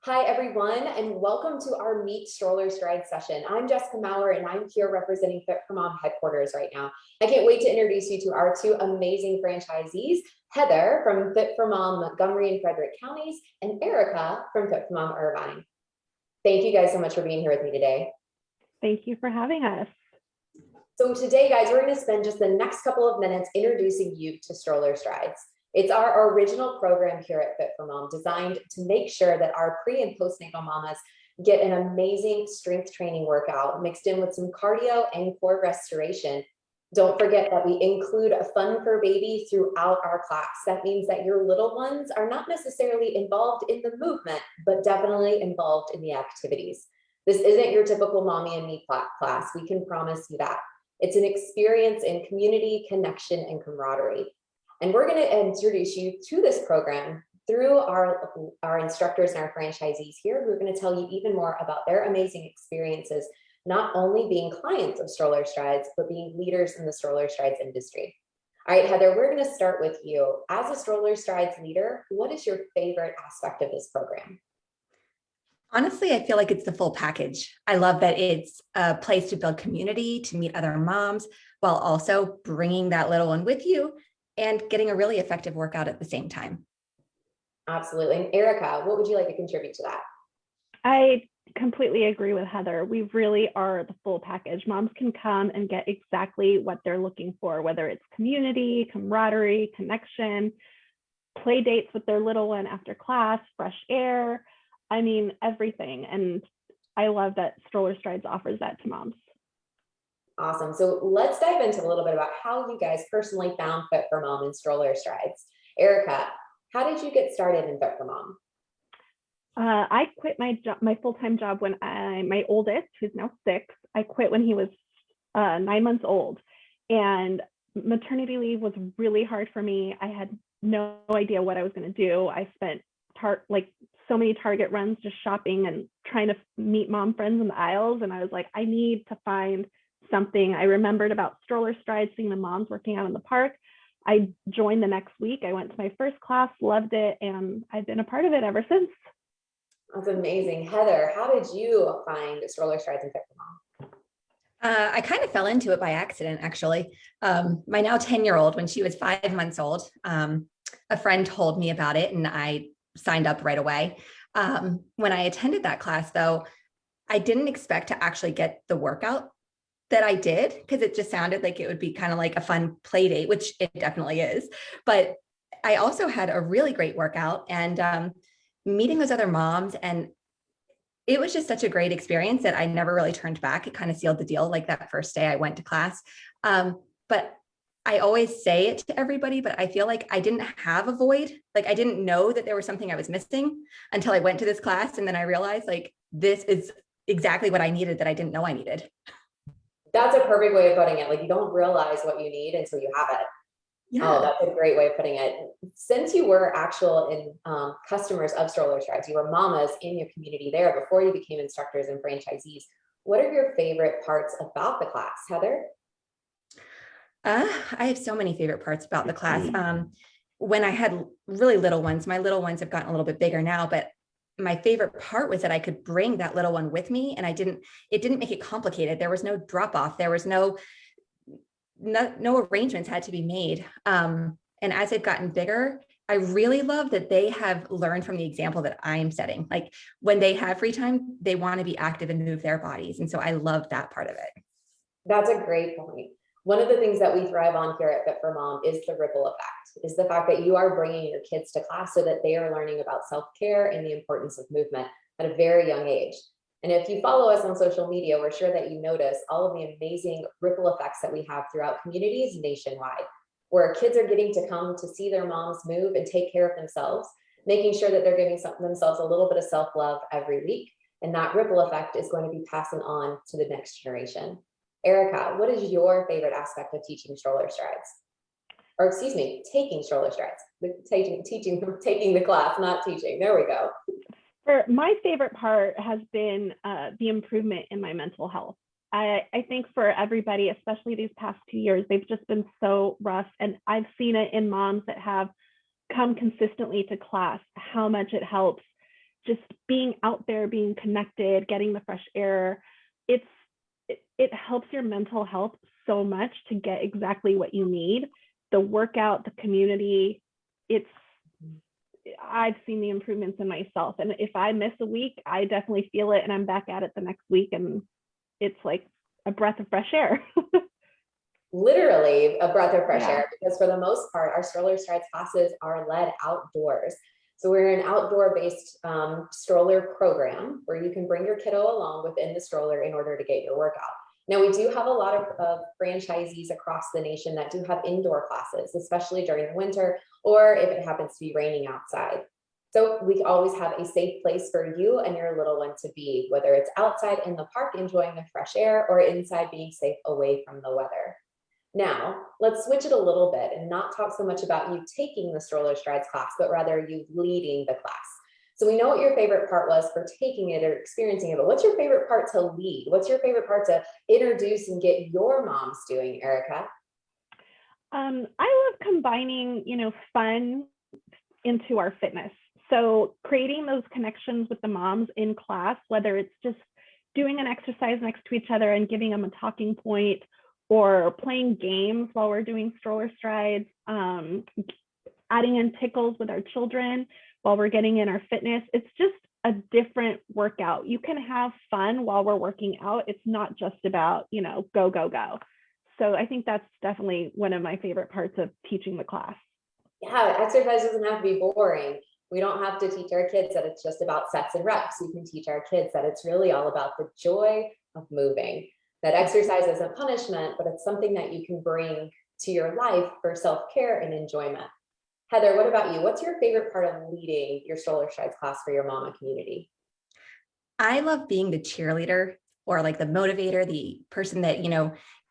Hi, everyone, and welcome to our Meet Stroller Strides session. I'm Jessica Maurer, and I'm here representing Fit for Mom headquarters right now. I can't wait to introduce you to our two amazing franchisees, Heather from Fit for Mom Montgomery and Frederick counties, and Erika from Fit for Mom Irvine. Thank you guys so much for being here with me today. Thank you for having us. So today, guys, we're going to spend just the next couple of minutes introducing you to Stroller Strides. It's our original program here at Fit for Mom, designed to make sure that our pre and postnatal mamas get an amazing strength training workout mixed in with some cardio and core restoration. Don't forget that we include a fun for baby throughout our class. That means that your little ones are not necessarily involved in the movement, but definitely involved in the activities. This isn't your typical mommy and me class. We can promise you that. It's an experience in community, connection, and camaraderie. And we're going to introduce you to this program through our instructors and our franchisees here, who are going to tell you even more about their amazing experiences, not only being clients of Stroller Strides, but being leaders in the Stroller Strides industry. All right, Heather, we're going to start with you. As a Stroller Strides leader, what is your favorite aspect of this program? Honestly, I feel like it's the full package. I love that it's a place to build community, to meet other moms, while also bringing that little one with you and getting a really effective workout at the same time. Absolutely. And Erika, what would you like to contribute to that? I completely agree with Heather. We really are the full package. Moms can come and get exactly what they're looking for, whether it's community, camaraderie, connection, play dates with their little one after class, fresh air. I mean, everything. And I love that Stroller Strides offers that to moms. Awesome. So let's dive into a little bit about how you guys personally found Fit for Mom and Stroller Strides. Erika, how did you get started in Fit for Mom? I quit my full-time job when my oldest, who's now 6, I quit when he was 9 months old. And maternity leave was really hard for me. I had no idea what I was going to do. I spent so many Target runs just shopping and trying to meet mom friends in the aisles. And I was like, I need to find something. I remembered about Stroller Strides, seeing the moms working out in the park. I joined the next week. I went to my first class, loved it, and I've been a part of it ever since. That's amazing. Heather, how did you find Stroller Strides and Fit for Mom? I kind of fell into it by accident, actually. My now 10-year-old, when she was 5 months old, a friend told me about it and I signed up right away. When I attended that class, though, I didn't expect to actually get the workout that I did, because it just sounded like it would be kind of like a fun play date, which it definitely is. But I also had a really great workout and meeting those other moms. And it was just such a great experience that I never really turned back. It kind of sealed the deal, like that first day I went to class. But I always say it to everybody, but I feel like I didn't have a void. Like I didn't know that there was something I was missing until I went to this class. And then I realized like, this is exactly what I needed that I didn't know I needed. That's a perfect way of putting it. Like you don't realize what you need until you have it. Yeah. Oh, that's a great way of putting it. Since you were actual customers of Stroller Strides, you were mamas in your community there before you became instructors and franchisees. What are your favorite parts about the class, Heather? I have so many favorite parts about the class. When I had really little ones, my little ones have gotten a little bit bigger now, but my favorite part was that I could bring that little one with me, and it didn't make it complicated. There was no drop off. There was no arrangements had to be made. And as they've gotten bigger, I really love that they have learned from the example that I'm setting. Like when they have free time, they want to be active and move their bodies. And so I love that part of it. That's a great point. One of the things that we thrive on here at Fit for Mom is the ripple effect, is the fact that you are bringing your kids to class so that they are learning about self-care and the importance of movement at a very young age. And if you follow us on social media, we're sure that you notice all of the amazing ripple effects that we have throughout communities nationwide, where kids are getting to come to see their moms move and take care of themselves, making sure that they're giving themselves a little bit of self-love every week. And that ripple effect is going to be passing on to the next generation. Erika, what is your favorite aspect of teaching Stroller Strides? Or excuse me, taking Stroller Strides. Taking the class, not teaching. There we go. My favorite part has been the improvement in my mental health. I think for everybody, especially these past 2 years, they've just been so rough. And I've seen it in moms that have come consistently to class, how much it helps just being out there, being connected, getting the fresh air, it helps your mental health so much to get exactly what you need. The workout, the community, I've seen the improvements in myself. And if I miss a week, I definitely feel it and I'm back at it the next week. And it's like a breath of fresh air. Literally a breath of fresh air, because for the most part, our Stroller Strides classes are led outdoors. So we're an outdoor-based stroller program where you can bring your kiddo along within the stroller in order to get your workout. Now, we do have a lot of franchisees across the nation that do have indoor classes, especially during the winter, or if it happens to be raining outside. So we always have a safe place for you and your little one to be, whether it's outside in the park enjoying the fresh air or inside being safe away from the weather. Now, let's switch it a little bit and not talk so much about you taking the Stroller Strides class, but rather you leading the class. So we know what your favorite part was for taking it or experiencing it, but what's your favorite part to lead? What's your favorite part to introduce and get your moms doing, Erika? I love combining, fun into our fitness. So creating those connections with the moms in class, whether it's just doing an exercise next to each other and giving them a talking point, or playing games while we're doing Stroller Strides, adding in tickles with our children while we're getting in our fitness. It's just a different workout. You can have fun while we're working out. It's not just about, go, go, go. So I think that's definitely one of my favorite parts of teaching the class. Yeah, exercise doesn't have to be boring. We don't have to teach our kids that it's just about sets and reps. We can teach our kids that it's really all about the joy of moving. That exercise isn't punishment, but it's something that you can bring to your life for self-care and enjoyment. Heather, what about you? What's your favorite part of leading your Stroller Strides class for your mama community? I love being the cheerleader, or like the motivator, the person that,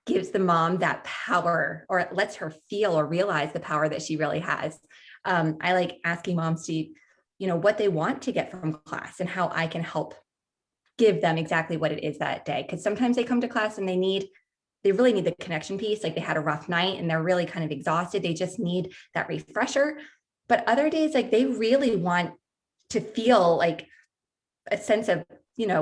gives the mom that power, or lets her feel or realize the power that she really has. I like asking moms to, what they want to get from class and how I can help give them exactly what it is that day. Because sometimes they come to class and they really need the connection piece. Like they had a rough night and they're really kind of exhausted. They just need that refresher. But other days, like they really want to feel like a sense of,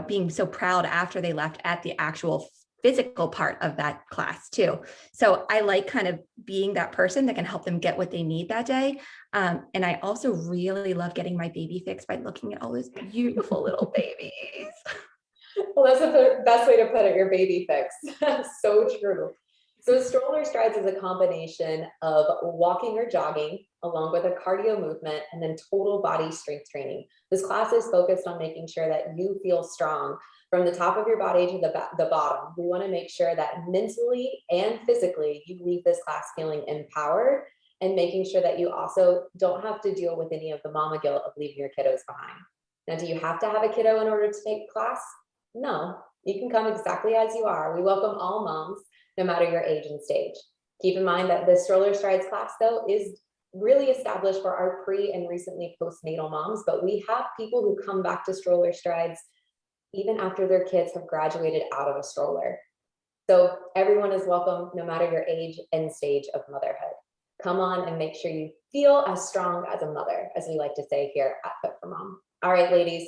being so proud after they left at the actual physical part of that class too. So I like kind of being that person that can help them get what they need that day. And I also really love getting my baby fix by looking at all those beautiful little babies. Well, that's the best way to put it, your baby fix. So true. So Stroller Strides is a combination of walking or jogging along with a cardio movement and then total body strength training. This class is focused on making sure that you feel strong from the top of your body to the bottom. We want to make sure that mentally and physically you leave this class feeling empowered, and making sure that you also don't have to deal with any of the mama guilt of leaving your kiddos behind. Now, do you have to have a kiddo in order to take class? No, you can come exactly as you are. We welcome all moms, no matter your age and stage. Keep in mind that the Stroller Strides class, though, is really established for our pre and recently postnatal moms, but we have people who come back to Stroller Strides even after their kids have graduated out of a stroller. So everyone is welcome, no matter your age and stage of motherhood. Come on and make sure you feel as strong as a mother, as we like to say here at Fit for Mom. All right, ladies,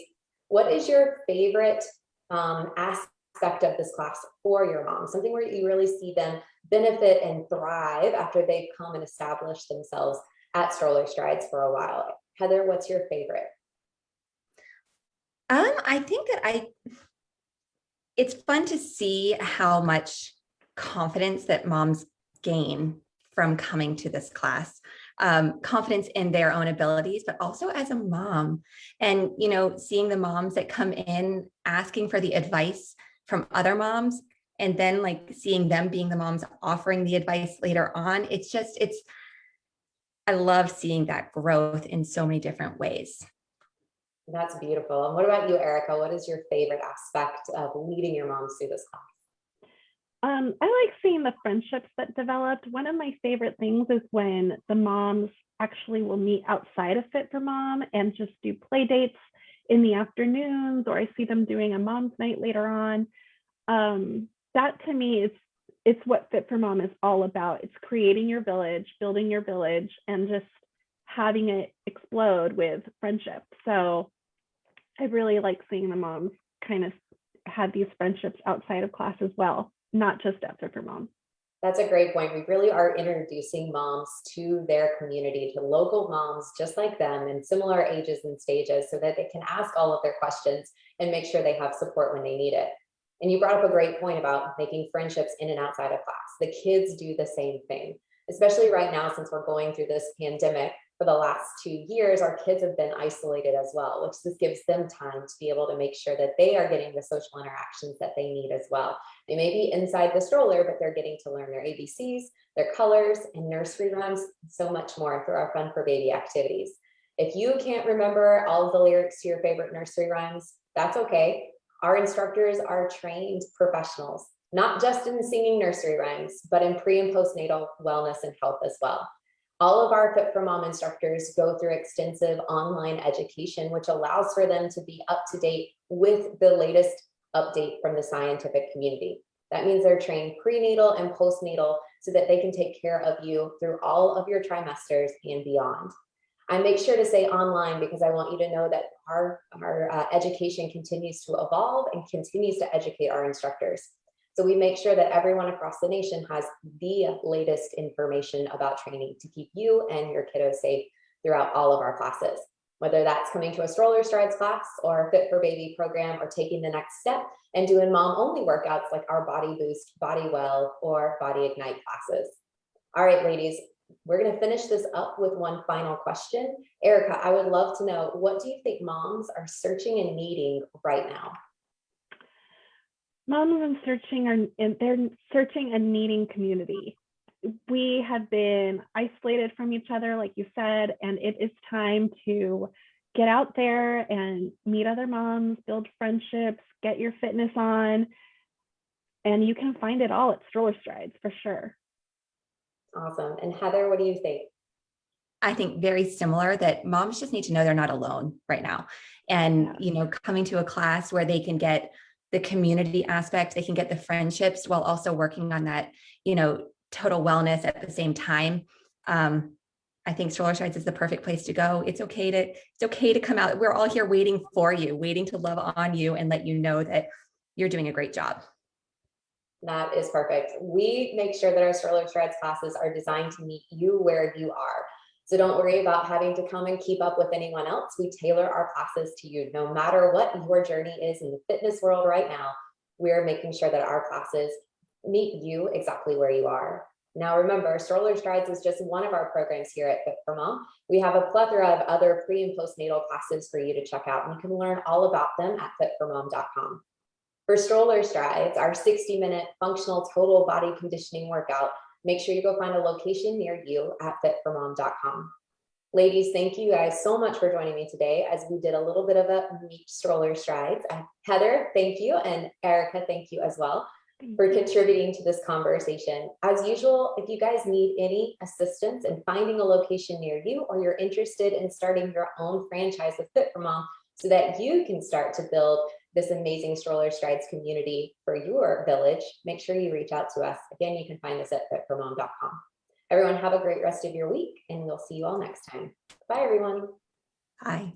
what is your favorite aspect of this class for your mom? Something where you really see them benefit and thrive after they've come and established themselves at Stroller Strides for a while. Heather, what's your favorite? I think that it's fun to see how much confidence that moms gain from coming to this class. Confidence in their own abilities, but also as a mom, and seeing the moms that come in asking for the advice from other moms, and then like seeing them being the moms offering the advice later on. I love seeing that growth in so many different ways. That's beautiful. And what about you, Erika? What is your favorite aspect of leading your moms through this class? I like seeing the friendships that developed. One of my favorite things is when the moms actually will meet outside of Fit for Mom and just do play dates in the afternoons, or I see them doing a mom's night later on. That to me, it's what Fit for Mom is all about. It's creating your village, building your village, and just having it explode with friendship. So I really like seeing the moms kind of have these friendships outside of class as well, not just at Fit for Mom. That's a great point. We really are introducing moms to their community, to local moms just like them in similar ages and stages, so that they can ask all of their questions and make sure they have support when they need it. And you brought up a great point about making friendships in and outside of class. The kids do the same thing, especially right now, since we're going through this pandemic. For the last 2 years, our kids have been isolated as well, which this gives them time to be able to make sure that they are getting the social interactions that they need as well. They may be inside the stroller, but they're getting to learn their ABCs, their colors, and nursery rhymes, and so much more through our Fun for Baby activities. If you can't remember all of the lyrics to your favorite nursery rhymes, that's okay. Our instructors are trained professionals, not just in singing nursery rhymes, but in pre and postnatal wellness and health as well. All of our Fit for Mom instructors go through extensive online education, which allows for them to be up to date with the latest update from the scientific community. That means they're trained prenatal and postnatal so that they can take care of you through all of your trimesters and beyond. I make sure to say online because I want you to know that our education continues to evolve and continues to educate our instructors. So we make sure that everyone across the nation has the latest information about training to keep you and your kiddos safe throughout all of our classes. Whether that's coming to a Stroller Strides class or a Fit for Baby program, or taking the next step and doing mom only workouts like our Body Boost, Body Well, or Body Ignite classes. All right, ladies, we're going to finish this up with one final question. Erika, I would love to know, what do you think moms are searching and needing right now? Moms are they're searching and needing community. We have been isolated from each other, like you said, and it is time to get out there and meet other moms, build friendships, get your fitness on, and you can find it all at Stroller Strides for sure. Awesome. And Heather, what do you think? I think very similar, that moms just need to know they're not alone right now. And, coming to a class where they can get the community aspect, they can get the friendships while also working on that, total wellness at the same time. I think Stroller Strides is the perfect place to go. It's okay to come out. We're all here waiting for you, waiting to love on you and let you know that you're doing a great job. That is perfect. We make sure that our Stroller Strides classes are designed to meet you where you are. So don't worry about having to come and keep up with anyone else. We tailor our classes to you. No matter what your journey is in the fitness world right now, we're making sure that our classes meet you exactly where you are. Now, remember, Stroller Strides is just one of our programs here at Fit for Mom. We have a plethora of other pre and postnatal classes for you to check out, and you can learn all about them at fitformom.com. For Stroller Strides, our 60-minute functional total body conditioning workout, make sure you go find a location near you at fitformom.com. Ladies, thank you guys so much for joining me today as we did a little bit of a meet Stroller Strides. Heather, thank you. And Erika, thank you as well for contributing to this conversation. As usual, if you guys need any assistance in finding a location near you, or you're interested in starting your own franchise with Fit for Mom so that you can start to build this amazing Stroller Strides community for your village, make sure you reach out to us. Again, you can find us at fitformom.com. Everyone have a great rest of your week, and we'll see you all next time. Bye, everyone. Bye.